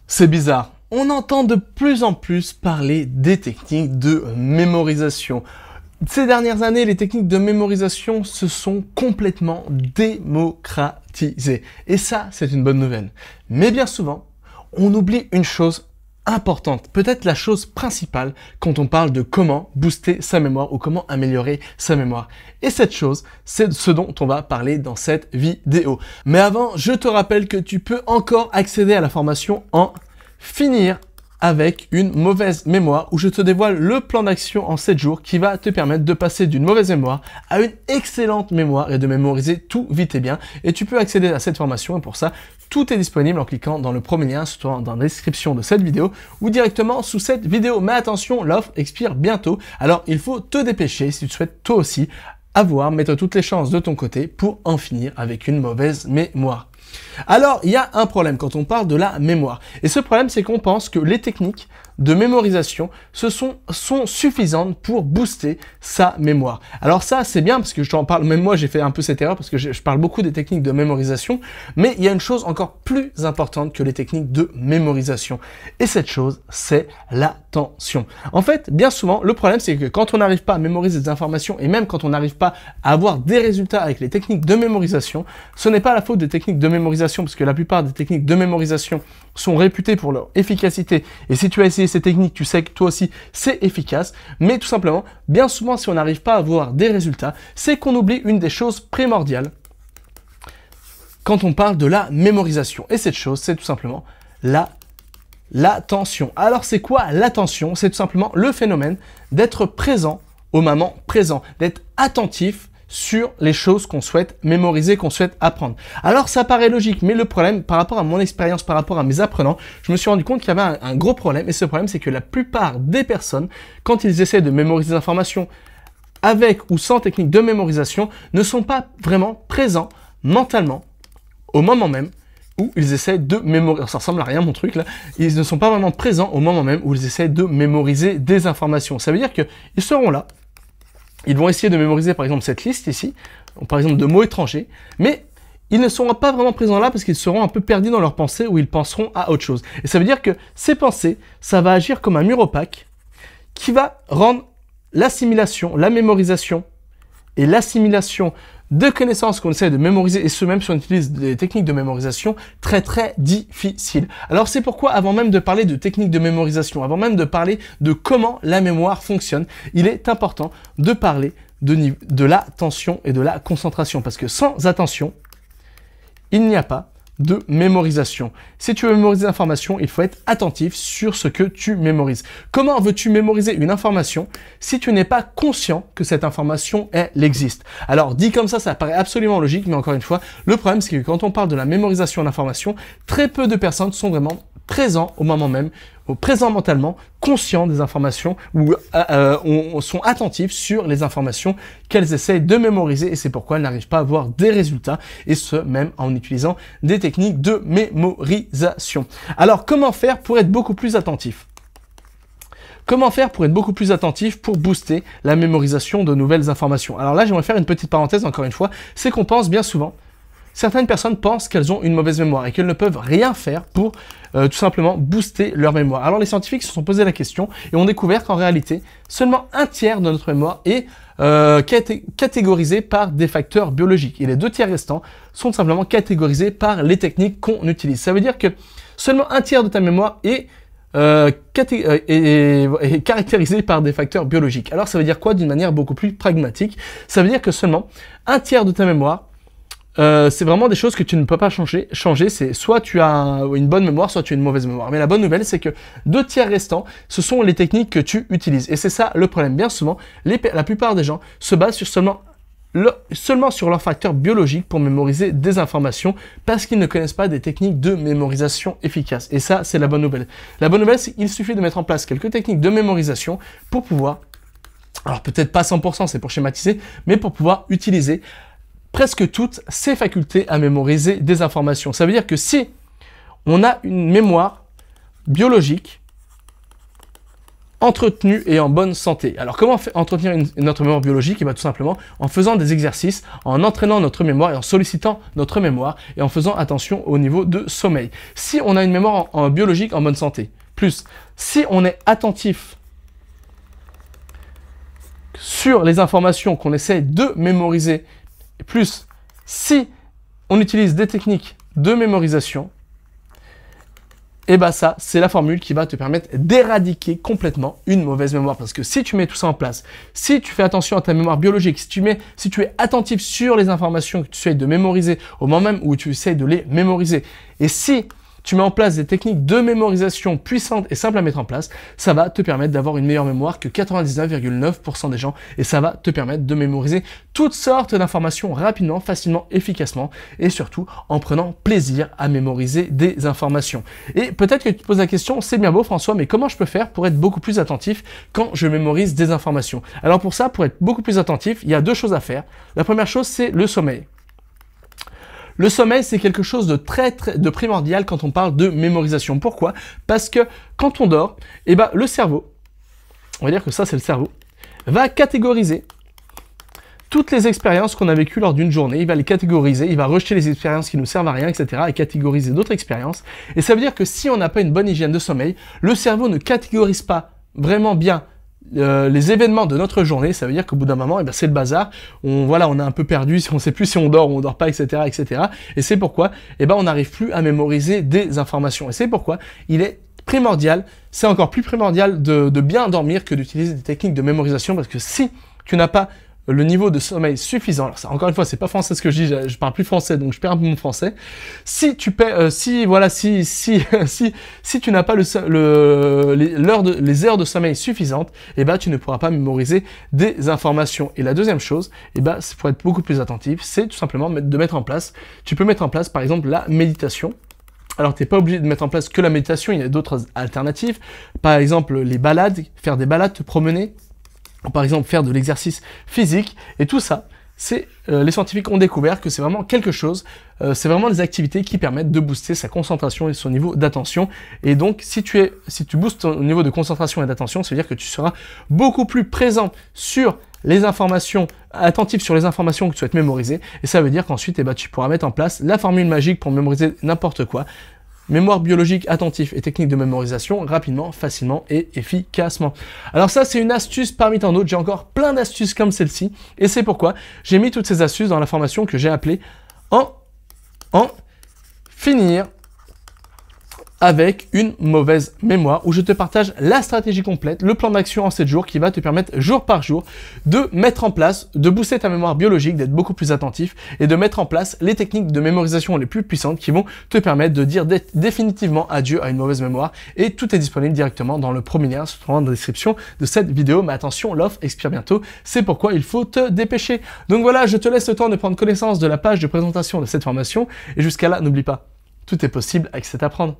C'est bizarre. On entend de plus en plus parler des techniques de mémorisation. Ces dernières années, les techniques de mémorisation se sont complètement démocratisées. Et ça, c'est une bonne nouvelle. Mais bien souvent, on oublie une chose importante, peut-être la chose principale quand on parle de comment booster sa mémoire ou comment améliorer sa mémoire. Et cette chose, c'est ce dont on va parler dans cette vidéo. Mais avant, je te rappelle que tu peux encore accéder à la formation en finir avec une mauvaise mémoire où je te dévoile le plan d'action en 7 jours qui va te permettre de passer d'une mauvaise mémoire à une excellente mémoire et de mémoriser tout vite et bien. Et tu peux accéder à cette formation et pour ça, tout est disponible en cliquant dans le premier lien dans la description de cette vidéo ou directement sous cette vidéo. Mais attention, l'offre expire bientôt, alors il faut te dépêcher si tu souhaites toi aussi mettre toutes les chances de ton côté pour en finir avec une mauvaise mémoire. Alors, il y a un problème quand on parle de la mémoire. Et ce problème, c'est qu'on pense que les techniques de mémorisation sont suffisantes pour booster sa mémoire. Alors ça, c'est bien parce que je t'en parle, même moi j'ai fait un peu cette erreur parce que je parle beaucoup des techniques de mémorisation, mais il y a une chose encore plus importante que les techniques de mémorisation. Et cette chose, c'est l'attention. En fait, bien souvent, le problème, c'est que quand on n'arrive pas à mémoriser des informations et même quand on n'arrive pas à avoir des résultats avec les techniques de mémorisation, ce n'est pas la faute des techniques de mémorisation parce que la plupart des techniques de mémorisation sont réputées pour leur efficacité. Et si tu as essayé ces techniques, tu sais que toi aussi, c'est efficace. Mais tout simplement, bien souvent, si on n'arrive pas à avoir des résultats, c'est qu'on oublie une des choses primordiales quand on parle de la mémorisation. Et cette chose, c'est tout simplement l'attention. Alors, c'est quoi l'attention? C'est tout simplement le phénomène d'être présent au moment présent, d'être attentif sur les choses qu'on souhaite mémoriser, qu'on souhaite apprendre. Alors ça paraît logique, mais le problème, par rapport à mon expérience, par rapport à mes apprenants, je me suis rendu compte qu'il y avait un gros problème, et ce problème c'est que la plupart des personnes, quand ils essaient de mémoriser des informations avec ou sans technique de mémorisation, ne sont pas vraiment présents mentalement au moment même où ils essaient de mémoriser. Ça ressemble à rien mon truc là. Ils ne sont pas vraiment présents au moment même où ils essaient de mémoriser des informations. Ça veut dire qu'ils seront là. Ils vont essayer de mémoriser par exemple cette liste ici, par exemple de mots étrangers, mais ils ne seront pas vraiment présents là parce qu'ils seront un peu perdus dans leurs pensées ou ils penseront à autre chose. Et ça veut dire que ces pensées, ça va agir comme un mur opaque qui va rendre l'assimilation, la mémorisation et l'assimilation de connaissances qu'on essaie de mémoriser, et ce même si on utilise des techniques de mémorisation, très très difficiles. Alors c'est pourquoi avant même de parler de techniques de mémorisation, avant même de parler de comment la mémoire fonctionne, il est important de parler de l'attention et de la concentration, parce que sans attention, il n'y a pas de mémorisation. Si tu veux mémoriser l'information, il faut être attentif sur ce que tu mémorises. Comment veux-tu mémoriser une information si tu n'es pas conscient que cette information, elle existe? Alors, dit comme ça paraît absolument logique, mais encore une fois, le problème, c'est que quand on parle de la mémorisation d'informations, très peu de personnes sont vraiment présents au moment même, présents mentalement, conscients des informations ou sont attentifs sur les informations qu'elles essayent de mémoriser, et c'est pourquoi elles n'arrivent pas à avoir des résultats, et ce même en utilisant des techniques de mémorisation. Alors comment faire pour être beaucoup plus attentif? Comment faire pour être beaucoup plus attentif pour booster la mémorisation de nouvelles informations? Alors là, j'aimerais faire une petite parenthèse encore une fois, c'est qu'on pense bien souvent, certaines personnes pensent qu'elles ont une mauvaise mémoire et qu'elles ne peuvent rien faire pour tout simplement booster leur mémoire. Alors les scientifiques se sont posé la question et ont découvert qu'en réalité, seulement un tiers de notre mémoire est catégorisé par des facteurs biologiques. Et les 2 tiers restants sont simplement catégorisés par les techniques qu'on utilise. Ça veut dire que seulement un tiers de ta mémoire est caractérisé par des facteurs biologiques. Alors ça veut dire quoi d'une manière beaucoup plus pragmatique? Ça veut dire que seulement un tiers de ta mémoire, c'est vraiment des choses que tu ne peux pas changer. C'est soit tu as une bonne mémoire, soit tu as une mauvaise mémoire. Mais la bonne nouvelle, c'est que 2 tiers restants, ce sont les techniques que tu utilises. Et c'est ça le problème. Bien souvent, la plupart des gens se basent sur seulement sur leurs facteurs biologiques pour mémoriser des informations parce qu'ils ne connaissent pas des techniques de mémorisation efficaces. Et ça, c'est la bonne nouvelle. La bonne nouvelle, c'est qu'il suffit de mettre en place quelques techniques de mémorisation pour pouvoir, alors peut-être pas 100%, c'est pour schématiser, mais pour pouvoir utiliser presque toutes ces facultés à mémoriser des informations. Ça veut dire que si on a une mémoire biologique entretenu et en bonne santé. Alors comment entretenir notre mémoire biologique? Et bien tout simplement en faisant des exercices, en entraînant notre mémoire et en sollicitant notre mémoire et en faisant attention au niveau de sommeil. Si on a une mémoire en biologique en bonne santé, plus si on est attentif sur les informations qu'on essaie de mémoriser, plus si on utilise des techniques de mémorisation, et bah ça, c'est la formule qui va te permettre d'éradiquer complètement une mauvaise mémoire. Parce que si tu mets tout ça en place, si tu fais attention à ta mémoire biologique, si tu es attentif sur les informations que tu essayes de mémoriser au moment même où tu essayes de les mémoriser, et si tu mets en place des techniques de mémorisation puissantes et simples à mettre en place, ça va te permettre d'avoir une meilleure mémoire que 99,9% des gens et ça va te permettre de mémoriser toutes sortes d'informations rapidement, facilement, efficacement et surtout en prenant plaisir à mémoriser des informations. Et peut-être que tu te poses la question, c'est bien beau François, mais comment je peux faire pour être beaucoup plus attentif quand je mémorise des informations? Alors pour ça, pour être beaucoup plus attentif, il y a deux choses à faire. La première chose, c'est le sommeil. Le sommeil, c'est quelque chose de primordial quand on parle de mémorisation. Pourquoi? Parce que quand on dort, eh ben, le cerveau, on va dire que ça c'est le cerveau, va catégoriser toutes les expériences qu'on a vécues lors d'une journée. Il va les catégoriser, il va rejeter les expériences qui ne nous servent à rien, etc. et catégoriser d'autres expériences. Et ça veut dire que si on n'a pas une bonne hygiène de sommeil, le cerveau ne catégorise pas vraiment bien les événements de notre journée. Ça veut dire qu'au bout d'un moment, eh ben, c'est le bazar. On est un peu perdu, on ne sait plus si on dort ou on dort pas, etc., etc. Et c'est pourquoi, eh ben, on n'arrive plus à mémoriser des informations. Et c'est pourquoi il est primordial, c'est encore plus primordial de bien dormir que d'utiliser des techniques de mémorisation, parce que si tu n'as pas le niveau de sommeil suffisant, alors ça, encore une fois, c'est pas français ce que je dis, je parle plus français, donc je perds un peu mon français. Si tu si tu n'as pas les heures de sommeil suffisantes, eh ben, tu ne pourras pas mémoriser des informations. Et la deuxième chose, eh ben, c'est pour être beaucoup plus attentif, c'est tout simplement tu peux mettre en place, par exemple, la méditation. Alors, tu n'es pas obligé de mettre en place que la méditation, il y a d'autres alternatives. Par exemple, les balades, faire des balades, te promener. Par exemple, faire de l'exercice physique, et tout ça, les scientifiques ont découvert que c'est vraiment quelque chose, c'est vraiment des activités qui permettent de booster sa concentration et son niveau d'attention. Et donc, si tu boostes ton niveau de concentration et d'attention, ça veut dire que tu seras beaucoup plus présent sur les informations, attentif sur les informations que tu souhaites mémoriser, et ça veut dire qu'ensuite, eh ben, tu pourras mettre en place la formule magique pour mémoriser n'importe quoi. Mémoire biologique, attentif et technique de mémorisation rapidement, facilement et efficacement. Alors ça, c'est une astuce parmi tant d'autres. J'ai encore plein d'astuces comme celle-ci. Et c'est pourquoi j'ai mis toutes ces astuces dans la formation que j'ai appelée en finir avec une mauvaise mémoire, où je te partage la stratégie complète, le plan d'action en 7 jours qui va te permettre jour par jour de mettre en place, de booster ta mémoire biologique, d'être beaucoup plus attentif et de mettre en place les techniques de mémorisation les plus puissantes qui vont te permettre de dire définitivement adieu à une mauvaise mémoire. Et tout est disponible directement dans le premier lien se trouvant dans la description de cette vidéo. Mais attention, l'offre expire bientôt, c'est pourquoi il faut te dépêcher. Donc voilà, je te laisse le temps de prendre connaissance de la page de présentation de cette formation et jusqu'à là, n'oublie pas, tout est possible avec cet apprendre.